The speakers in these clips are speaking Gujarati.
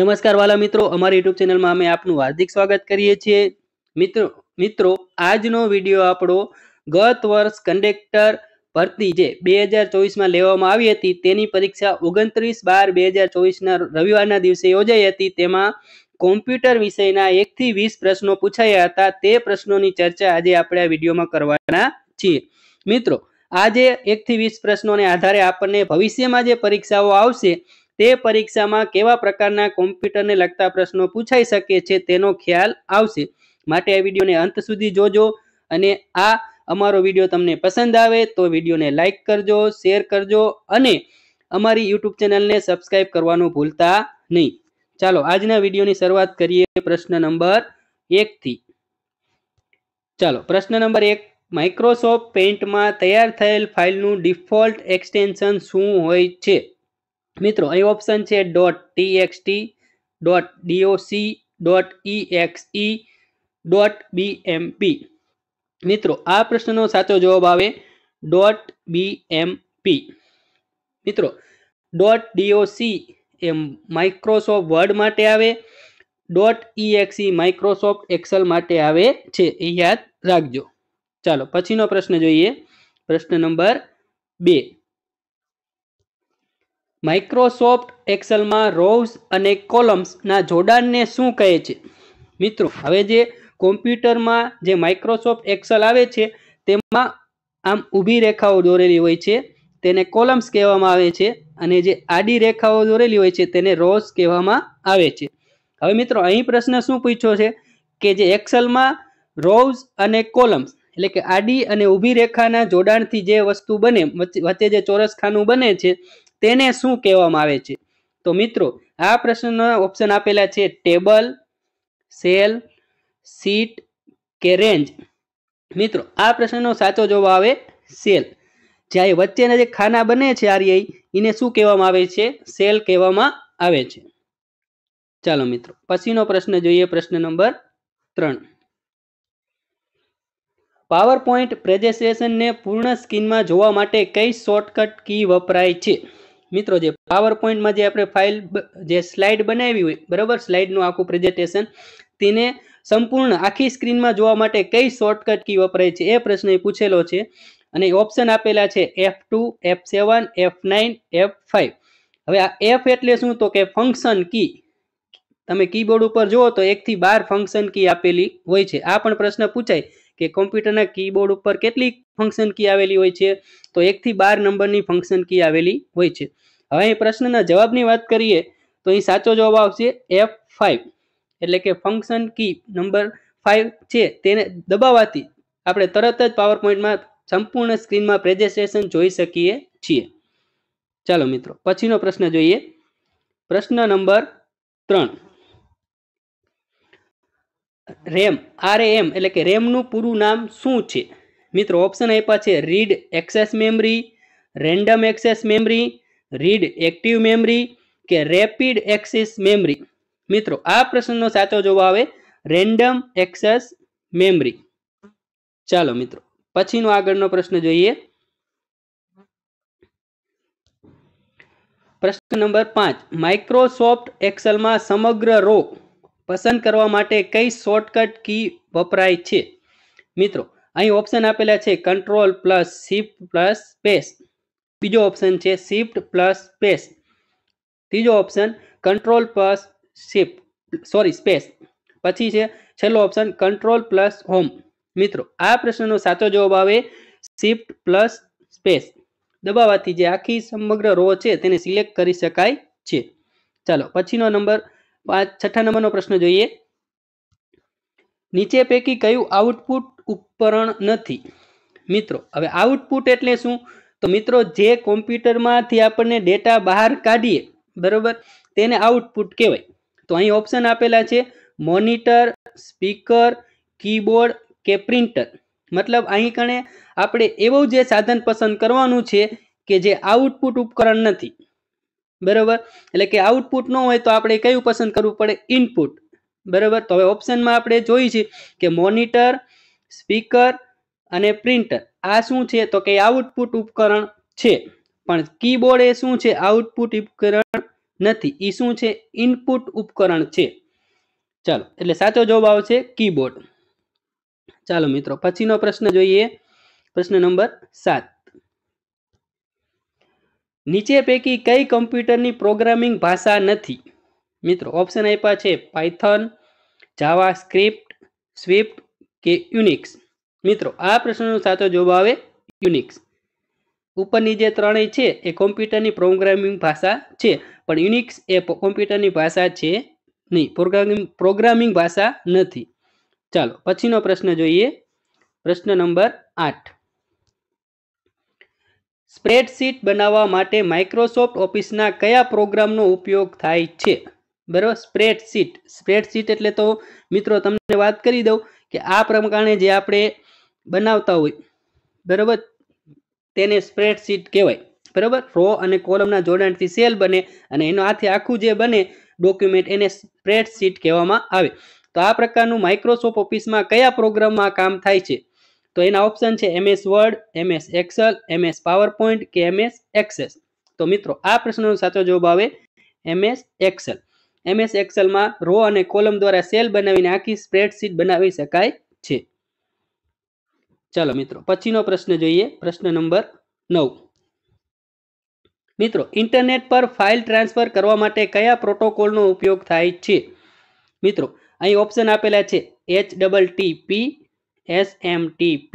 नमस्कार वाला मित्रों, अमरी यूट्यूब चेनल में अमे आपनु हार्दिक स्वागत करीए छीए। मित्रों आजनो विडियो आपणो गत वर्ष कंडक्टर भर्ती जे 2024 में लेवामां आवी हती तेनी परीक्षा 29/12/2024 ना रविवारना दिवसे योजाई हती। तेमां कॉम्प्यूटर विषयना 1 થી 20 प्रश्नों पूछाया हता। ते प्रश्नोनी चर्चा आज आपणे आ विडियोमां करवाना छीए। मित्रों आज 1 થી 20 प्रश्नोने आधारे आपणे भविष्यमां जे परीक्षाओ आवशे ते परीक्षामां केवा प्रकारना कॉम्प्यूटरने लगता प्रश्नों पूछाई शके छे तेनो ख्याल आवशे। माटे आ विडियोने अंत सुधी जोजो अने आ अमारो विडियो तमने पसंद आवे तो विडियोने लाइक करजो, शेर करजो अने अमारी यूट्यूब चेनलने सब्सक्राइब करवानुं भूलता नहीं। चालो आजना विडियोनी शरूआत करीए प्रश्न नंबर 1 थी। चालो प्रश्न नंबर 1 माइक्रोसॉफ्ट पेंट में तैयार थयेल फाइलनुं डिफॉल्ट एक्सटेन्शन शुं होय छे? मित्रों अहीं ऑप्शन है .txt, .doc, .exe, .bmp। मित्रों आ प्रश्ननो साचो जवाब आवे .bmp। मित्रों .doc ए माइक्रोसॉफ्ट वर्ड माटे आवे, .exe माइक्रोसॉफ्ट एक्सेल माटे आवे छे, ए याद राखजो। चालो पछीनो प्रश्न जोईए। प्रश्न नंबर 2 माइक्रोसॉफ्ट एक्सेल में रोज अने कॉलम्स ना जोड़ाण ने शुं कहे छे? मित्रों हवे जे कॉम्प्यूटर में जे माइक्रोसॉफ्ट एक्सेल आवे छे तेमां आम ऊभी रेखाओ दोरेली होय छे तेने कॉलम्स कहेवामां आवे छे अने जे आडी रेखाओ दोरेली होय छे तेने रोज कहेवामां आवे छे। हवे मित्रों अहीं प्रश्न शुं पूछ्यो छे के जे एक्सेल में रोज अने कॉलम्स એટલે કે આડી અને ઊભી રેખાના જોડાણથી જે વસ્તુ બને વચ્ચે જે ચોરસ ખાનું બને છે તેને શું કહેવામાં આવે છે? તો મિત્રો આ પ્રશ્નનો ઓપ્શન આપેલા છે ટેબલ, સેલ, સીટ કે રેન્જ। મિત્રો આ પ્રશ્નનો સાચો જવાબ આવે સેલ। જ્યાં વચ્ચેના જે ખાના બને છે આર્ય એને શું કહેવામાં આવે છે? સેલ કહેવામાં આવે છે। ચાલો મિત્રો પછીનો પ્રશ્ન જોઈએ। પ્રશ્ન નંબર 3 पावर पॉइंट प्रेजेंटेशन ने पूर्ण स्क्रीन में जोवा माटे कई शॉर्टकट की वपराय छे? मित्रों जे पावर पॉइंट में जे आपणे फाइल जे स्लाइड बनावी होय बराबर स्लाइडनुं आखुं प्रेजेंटेशन तेने संपूर्ण आखी स्क्रीन में जोवा माटे कई शॉर्टकट की वपराय छे ए प्रश्न पूछेलो छे अने ऑप्शन आपेला छे F2, F7, F9, F5। हवे आ F एटले शुं तो के फंक्शन की। तमे कीबोर्ड पर जुओ तो 1 થી 12 फंक्शन की आपेली होय छे। आ पण प्रश्न पूछाय के कॉम्प्यूटरना कीबोर्ड पर केटली फंक्शन की आवेली होय छे तो 1 થી 12 नंबरनी फंक्शन की आवेली होय छे। हवे प्रश्नना जवाबनी वात करीए तो અહીં साचो जवाब आवशे F5 એટલે કે फंक्शन की नंबर 5 छे तेने दबाववाथी આપણે તરત જ પાવર પોઈન્ટમાં સંપૂર્ણ સ્ક્રીનમાં પ્રેઝન્ટેશન જોઈ શકીએ છીએ। ચાલો મિત્રો પછીનો પ્રશ્ન જોઈએ। પ્રશ્ન નંબર 3 रेम RAM એટલે કે રેમ નું પૂરું નામ શું છે? મિત્રો ઓપ્શન આપ્યા છે read access memory, random access memory, read active memory કે રેપિડ એક્સેસ મેમરી। મિત્રો આ પ્રશ્નનો સાચો જવાબ આવે રેન્ડમ એક્સેસ મેમરી। ચાલો મિત્રો પછીનો આગળનો પ્રશ્ન જોઈએ। પ્રશ્ન નંબર 5 માઇક્રોસોફ્ટ એક્સેલ માં સમગ્ર રો पसंद करवा माटे कई शॉर्टकट की वपराय छे? मित्रों अहीं ऑप्शन आपेला छे control plus shift plus space. बीजो ऑप्शन छे शिफ्ट प्लस स्पेस। तीजो ऑप्शन कंट्रोल प्लस स्पेस। पछी छे छेल्लो ऑप्शन कंट्रोल प्लस होम। मित्रों आ प्रश्ननो साचो जवाब आवे शिफ्ट प्लस स्पेस। दबाववाथी जे आखी समग्र रो छे तेने सिलेक्ट करी शकाय छे। चालो पछीनो नंबर 6 नंबरनो प्रश्न जोईए। नीचे पैकी कयुं आउटपुट उपकरण नथी? मित्रों हवे आउटपुट एटले शुं तो मित्रों जे कॉम्प्यूटर मांथी आपणे डेटा बहार काढीए बराबर तेने आउटपुट कहेवाय। तो અહીં ऑप्शन आपेला छे मॉनिटर, स्पीकर, कीबोर्ड के प्रिंटर। मतलब અહીં कणे आपणे एवुं जे साधन पसंद करवानुं छे के जे आउटपुट उपकरण नथी बराबर એટલે કે આઉટપુટ ન હોય તો આપણે કયું પસંદ કરવું પડે? ઇનપુટ બરાબર। તો હવે ઓપ્શનમાં આપણે જોઈ છે કે મોનિટર, સ્પીકર અને પ્રિન્ટર આ શું છે તો કે આઉટપુટ ઉપકરણ છે, પણ કીબોર્ડ એ શું છે? આઉટપુટ ઉપકરણ નથી. ઈ શું છે? ઇનપુટ ઉપકરણ છે. ચાલો, એટલે સાચો જવાબ આવશે કીબોર્ડ. ચાલો મિત્રો, પછીનો પ્રશ્ન જોઈએ. પ્રશ્ન નંબર 7. નીચે પૈકી કઈ કમ્પ્યુટરની પ્રોગ્રામિંગ ભાષા નથી? મિત્રો ઓપ્શન આપ્યા છે પાયથન, જાવા સ્ક્રિપ્ટ, સ્વિફ્ટ કે યુનિક્સ. મિત્રો આ પ્રશ્નનો સાચો જવાબ આવે યુનિક્સ. ઉપરની જે ત્રણેય છે એ કોમ્પ્યુટરની પ્રોગ્રામિંગ ભાષા છે, પણ યુનિક્સ એ કોમ્પ્યુટરની ભાષા છે નહીં, પ્રોગ્રામિંગ ભાષા નથી. ચાલો પછીનો પ્રશ્ન જોઈએ. પ્રશ્ન નંબર 8. સ્પ્રેડશીટ બનાવવા માટે માઇક્રોસોફ્ટ ઓફિસના કયા પ્રોગ્રામનો ઉપયોગ થાય છે? બરાબર, સ્પ્રેડશીટ એટલે તો મિત્રો તમને વાત કરી દઉં કે આ પ્રમાણે જે આપણે બનાવતા હોય, બરાબર, તેને સ્પ્રેડશીટ કહેવાય. બરાબર, રો અને કોલમના જોડાણથી સેલ બને અને એનો આથી આખું જે બને ડોક્યુમેન્ટ એને સ્પ્રેડશીટ કહેવામાં આવે. તો આ પ્રકારનું માઇક્રોસોફ્ટ ઓફિસમાં કયા પ્રોગ્રામમાં કામ થાય છે? તો એના ઓપ્શન છે MS Word, MS Excel, MS PowerPoint કે MS એક્સેસ. તો મિત્રો આ પ્રશ્નનો સાચો જવાબ આવે MS એક્સેલ. MS એક્સેલમાં રો અને કોલમ દ્વારા સેલ બનાવીને આખી સ્પ્રેડશીટ બનાવી શકાય છે. ચાલો મિત્રો પછીનો પ્રશ્ન જોઈએ. પ્રશ્ન નંબર 9. મિત્રો ઇન્ટરનેટ પર ફાઇલ ટ્રાન્સફર કરવા માટે કયા પ્રોટોકોલનો ઉપયોગ થાય છે? મિત્રો અહીં ઓપ્શન આપેલા છે HTTP, SMTP,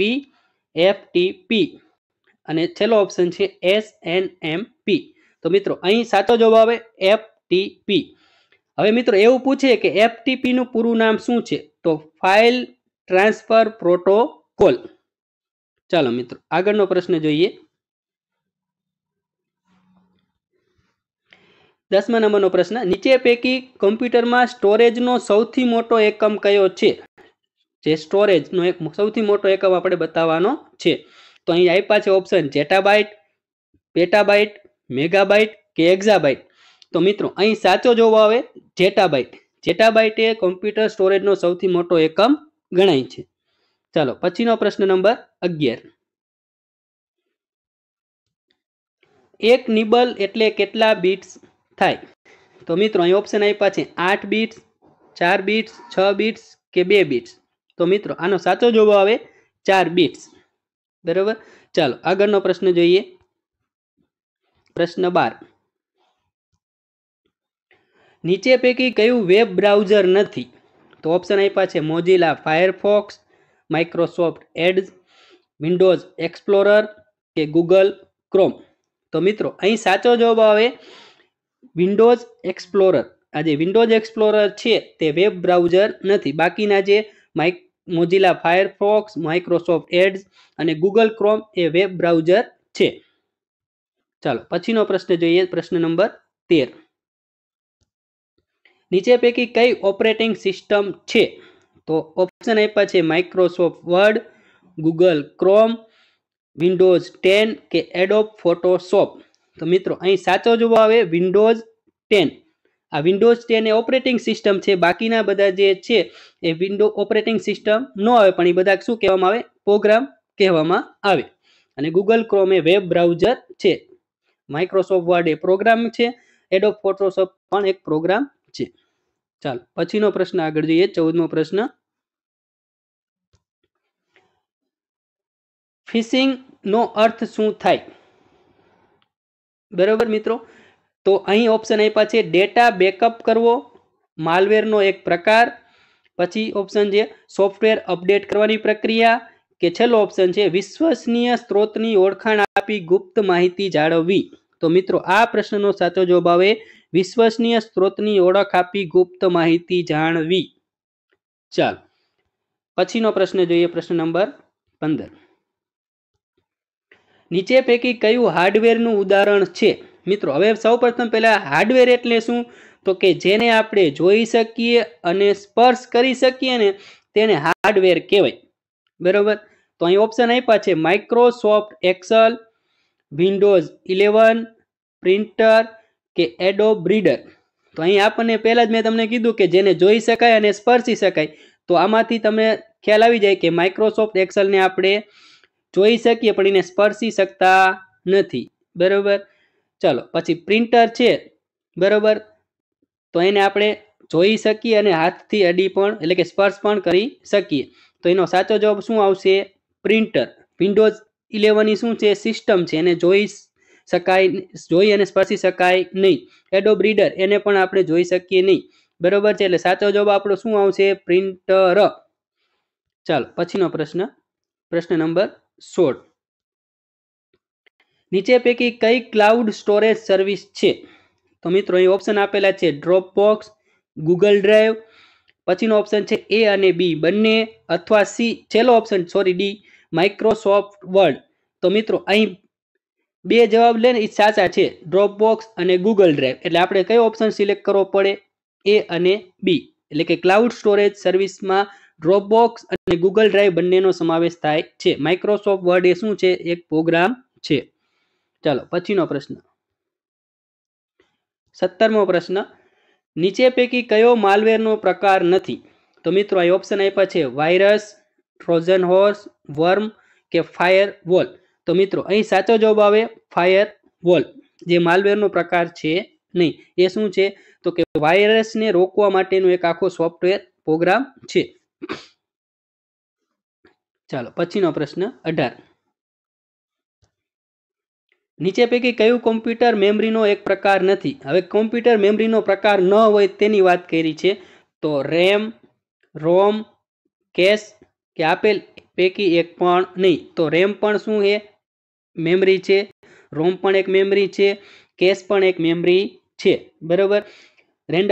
FTP અને છેલ્લો ઓપ્શન છે SNMP. તો મિત્રો અહીં સાચો જવાબ આવે FTP. હવે મિત્રો એવું પૂછે કે FTP નું પૂરું નામ શું છે? તો ફાઇલ ટ્રાન્સફર પ્રોટોકોલ. ચાલો મિત્રો આગળનો પ્રશ્ન જોઈએ. 10મા નંબરનો પ્રશ્ન. નીચે પૈકી કમ્પ્યુટરમાં સ્ટોરેજનો સૌથી મોટો એકમ કયો છે? જે સ્ટોરેજનો એક સૌથી મોટો એકમ આપણે બતાવવાનો છે. તો અહીં આપ્યા છે ઓપ્શન જેટાબાઇટ, પેટાબાઇટ, મેગાબાઇટ કે એક્ઝાબાઇટ. તો મિત્રો અહીં સાચો જવાબ આવે જેટાબાઇટ. જેટાબાઇટ એ કમ્પ્યુટર સ્ટોરેજનો સૌથી મોટો એકમ ગણાય છે. ચાલો પછીનો પ્રશ્ન નંબર 11. એક નિબલ એટલે કેટલા બિટ્સ થાય? તો મિત્રો અહીં ઓપ્શન આપ્યા છે 8 બિટ્સ, 4 બિટ્સ, 6 બિટ્સ કે 2 બિટ્સ. તો મિત્રો આનો સાચો જવાબ આવે 4 બિટ્સ. બરાબર, ચાલો આગળનો પ્રશ્ન જોઈએ. પ્રશ્ન 12. નીચે પૈકી કયું વેબ બ્રાઉઝર નથી? તો ઓપ્શન આપ્યા છે Mozilla Firefox, Microsoft edge, Windows explorer કે ગૂગલ ક્રોમ. તો મિત્રો અહીં સાચો જવાબ આવે વિન્ડોઝ એક્સપ્લોરર. આ જે વિન્ડોઝ એક્સપ્લોરર છે તે વેબ બ્રાઉઝર નથી. બાકીના જે મોઝિલા ફાયરફોક્સ, માઇક્રોસોફ્ટ એડ્જ અને ગૂગલ ક્રોમ એ વેબ બ્રાઉઝર છે. ચાલો પછીનો પ્રશ્ન જોઈએ. પ્રશ્ન નંબર 13. નીચે પૈકી કઈ ઓપરેટિંગ સિસ્ટમ છે? તો ઓપ્શન આપ્યા છે Microsoft word, Google chrome, Windows 10 કે એડોબ ફોટોશોપ. તો મિત્રો અહીં સાચો જવાબ આવે વિન્ડોઝ 10. આ વિન્ડોઝ 10 એ ઓપરેટિંગ સિસ્ટમ છે. બાકીના બધા જે છે એ વિન્ડો ઓપરેટિંગ સિસ્ટમ ન આવે, પણ એ બધા શું કહેવામાં આવે? પ્રોગ્રામ કહેવામાં આવે. અને ગૂગલ ક્રોમ એ વેબ બ્રાઉઝર છે. માઇક્રોસોફ્ટ વર્ડ એ પ્રોગ્રામ છે. એડોબ ફોટોશોપ પણ એક પ્રોગ્રામ છે. ચાલો પછીનો પ્રશ્ન આગળ જોઈએ. 14મો પ્રશ્ન. ફિશિંગ નો અર્થ શું થાય? બરાબર મિત્રો, તો અહીં ઓપ્શન આપ્યા છે ડેટા બેકઅપ કરવો, માલવેરનો એક પ્રકાર, પછી ઓપ્શન છે સોફ્ટવેર અપડેટ કરવાની પ્રક્રિયા કે છેલ્લો ઓપ્શન છે વિશ્વસનીય સ્ત્રોતની ઓળખાણ આપી ગુપ્ત માહિતી જાળવવી. તો મિત્રો આ પ્રશ્નનો સાચો જવાબ આવે વિશ્વસનીય સ્ત્રોતની ઓળખ આપી ગુપ્ત માહિતી જાણવી. ચાલો પછીનો પ્રશ્ન જોઈએ. પ્રશ્ન નંબર 15. નીચે પૈકી કયું હાર્ડવેરનું ઉદાહરણ છે? મિત્રો હવે સૌપ્રથમ પહેલા હાર્ડવેર એટલે શું? તો કે જેને આપણે જોઈ શકીએ અને સ્પર્શ કરી શકીએ ને તેને હાર્ડવેર કહેવાય. બરોબર, તો અહીં ઓપ્શન આપ્યા છે માઇક્રોસોફ્ટ એક્સેલ, વિન્ડોઝ 11, પ્રિન્ટર કે એડોબ રીડર. તો અહીં આપણને પહેલા જ મેં તમને કીધું કે જેને જોઈ શકાય અને સ્પર્શી શકાય. તો આમાંથી તમને ખ્યાલ આવી જાય કે માઇક્રોસોફ્ટ એક્સેલને આપણે જોઈ શકીએ પણ એને સ્પર્શી શકતા નથી. બરોબર, ચાલો પછી પ્રિન્ટર છે બરોબર, તો એને આપણે જોઈ શકીએ અને હાથથી અડી પણ એટલે કે સ્પર્શ પણ કરી શકીએ. તો એનો સાચો જવાબ શું આવશે? પ્રિન્ટર. વિન્ડોઝ 11 ની શું છે? સિસ્ટમ છે, એને જોઈ અને સ્પર્શી શકાય નહીં. એડોબ રીડર એને પણ આપણે જોઈ શકીએ નહીં. બરોબર છે, એટલે સાચો જવાબ આપણો શું આવશે? પ્રિન્ટર. ચાલો પછીનો પ્રશ્ન નંબર 16. નીચે પૈકી કઈ ક્લાઉડ સ્ટોરેજ સર્વિસ છે? તો મિત્રો અહીં ઓપ્શન આપેલા છે ડ્રોપબોક્સ, ગૂગલ ડ્રાઈવ, પછીનો ઓપ્શન છે એ અને બી બંને, અથવા ડી માઇક્રોસોફ્ટ વર્ડ. તો મિત્રો અહીં બે જવાબ લે ને એ સાચા છે, ડ્રોપબોક્સ અને ગૂગલ ડ્રાઈવ. એટલે આપણે કયો ઓપ્શન સિલેક્ટ કરવો પડે? એ અને બી. એટલે કે ક્લાઉડ સ્ટોરેજ સર્વિસમાં ડ્રોપબોક્સ અને ગૂગલ ડ્રાઈવ બંનેનો સમાવેશ થાય છે. માઇક્રોસોફ્ટ વર્ડ એ શું છે? એક પ્રોગ્રામ છે. ચાલો પછીનો પ્રશ્ન 17મો પ્રશ્ન. નીચે પૈકી કયો માલવેરનો પ્રકાર નથી? તો મિત્રો આ ઓપ્શન આપ્યા છે વાયરસ, ટ્રોજન હોર્સ, વર્મ કે ફાયર વોલ. તો મિત્રો અહીં સાચો જવાબ આવે ફાયર વોલ, જે માલવેરનો પ્રકાર છે નહીં. એ શું છે? તો કે વાયરસને રોકવા માટેનો એક આખો સોફ્ટવેર પ્રોગ્રામ છે. ચાલો પછીનો પ્રશ્ન 18. નીચે પૈકી કયું કોમ્પ્યુટર મેમરીનો એક પ્રકાર નથી? હવે કોમ્પ્યુટર મેમરીનો પ્રકાર ન હોય તેની વાત કરી છે. તો રેમ, રોમ, કેશ કે આપેલ પૈકી એક પણ નહીં. તો રેમ પણ શું છે? મેમરી છે. રોમ પણ એક મેમરી છે. કેશ પણ એક મેમરી છે. બરોબર. રેમ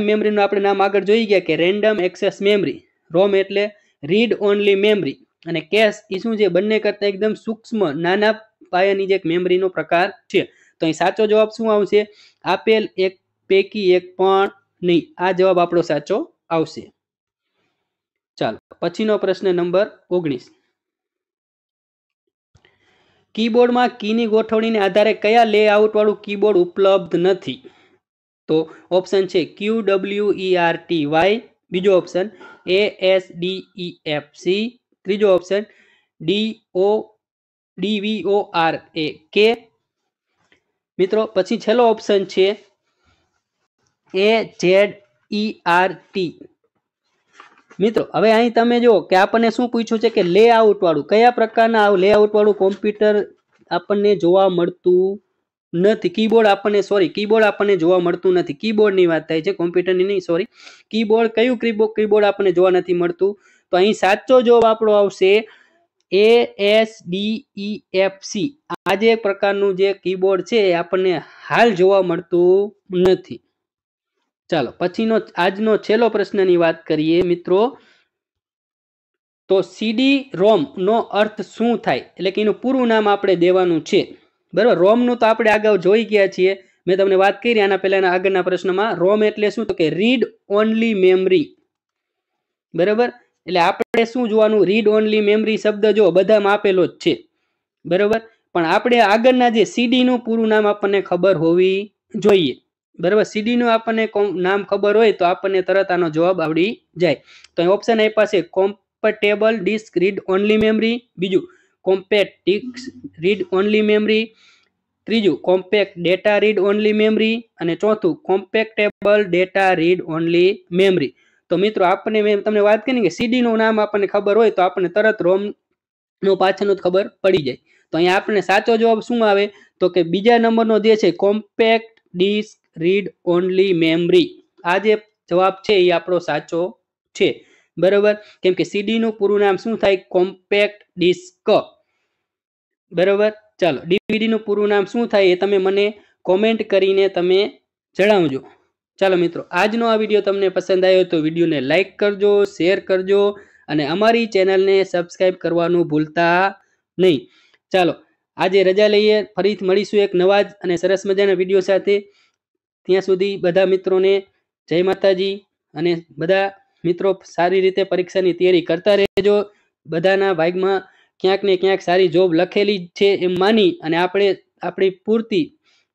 મેમરીનું આપણે નામ આગળ જોઈ ગયા કે રેન્ડમ એક્સેસ મેમરી. રોમ એટલે રીડ ઓનલી મેમરી. અને કેશ એ શું છે? બંને કરતા એકદમ સૂક્ષ્મ નાના પાયાની જે મેમરીનો પ્રકાર છે. તો અહીં સાચો જવાબ શું આવશે? આપેલ એક પૈકી એક પણ નહીં. આ જવાબ આપણો સાચો આવશે. ચાલો પછીનો પ્રશ્ન નંબર 19. કીબોર્ડમાં કીની ગોઠવણીને આધારે કયા લેઆઉટ વાળું કીબોર્ડ ઉપલબ્ધ નથી? તો ઓપ્શન છે QWERTY, બીજો ઓપ્શન ASDEFC, ત્રીજો ઓપ્શન DVORK. મિત્રો પછી છેલ્લો ઓપ્શન છે AZERT. મિત્રો હવે અહીં તમે જો કે આપણને શું પૂછ્યું છે કે લેઆઉટ વાળું, કયા પ્રકારના લેઆઉટ વાળું કોમ્પ્યુટર આપણને જોવા મળતું નથી? કીબોર્ડ આપણને જોવા મળતું નથી. કીબોર્ડની વાત થાય છે, કોમ્પ્યુટરની નહીં, સોરી. કીબોર્ડ કયું કીબોર્ડ આપણને જોવા નથી મળતું? તો અહીં સાચો જવાબ આપણો આવશે ASDEFC. આ જે પ્રકારનું જે કીબોર્ડ છે એ આપણને હાલ જોવા મળતું નથી. ચાલો પછીનો આજનો છેલ્લો પ્રશ્નની વાત કરીએ મિત્રો. તો CD રોમ નો અર્થ શું થાય? એટલે કે એનું પૂરું નામ આપણે દેવાનું છે. બરાબર. રોમ નું તો આપણે અગાઉ જોઈ ગયા છીએ, મેં તમને વાત કરી આના પહેલાના આગળના પ્રશ્નમાં. રોમ એટલે શું? તો કે રીડ ઓનલી મેમરી. બરાબર. એટલે આપણે શું જોવાનું? રીડ ઓનલી મેમરી શબ્દ જો બધામાં આપેલો જ છે. બરાબર. પણ આપણે આગળના જે CD નું પૂરું નામ આપણને ખબર હોવી જોઈએ. બરાબર. CD નું આપણને નામ ખબર હોય તો આપણને તરત આનો જવાબ આવડી જાય. તો ઓપ્શન આપ્યા છે compatible disc read only memory, બીજું compact disc read only memory, ત્રીજું compact data read only memory, અને ચોથું compatible data read only memory. તો મિત્રો આપણને મેં તમને વાત કરી કે CD નું નામ આપણને ખબર હોય તો આપણને તરત રોમ નો પાછળનું ખબર પડી જાય. તો અહીંયા આપણને સાચો જવાબ શું આવે? તો કે બીજા નંબરનો જે છે compact disc read only memory. આ જે જવાબ છે એ આપણો સાચો છે. બરોબર. કેમ કે CD નું પૂરું નામ શું થાય? Compact disc. બરોબર. ચાલો DVD નું પૂરું નામ શું થાય એ તમે મને કોમેન્ટ કરીને તમે જણાવજો. ચાલો મિત્રો, આજનો આ વિડીયો તમને પસંદ આવ્યો તો વિડીયોને લાઈક કરજો, શેર કરજો અને અમારી ચેનલને સબસ્ક્રાઈબ કરવાનું ભૂલતા નહીં. ચાલો આજે રજા લઈએ, ફરીથી મળીશું એક નવા જ અને સરસ મજાના વિડીયો સાથે. ત્યાં સુધી બધા મિત્રોને જય માતાજી. અને બધા મિત્રો સારી રીતે પરીક્ષાની તૈયારી કરતા રહેજો. બધાના ભાગમાં ક્યાંક ને ક્યાંક સારી જોબ લખેલી છે એમ માની અને આપણે આપણી પૂરતી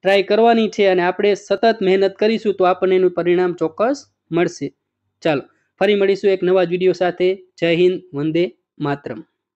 ટ્રાય કરવાની છે અને આપણે સતત મહેનત કરીશું તો આપણને એનું પરિણામ ચોક્કસ મળશે. ચાલો ફરી મળીશું એક નવા વિડીયો સાથે. જય હિન્દ, વંદે માતરમ.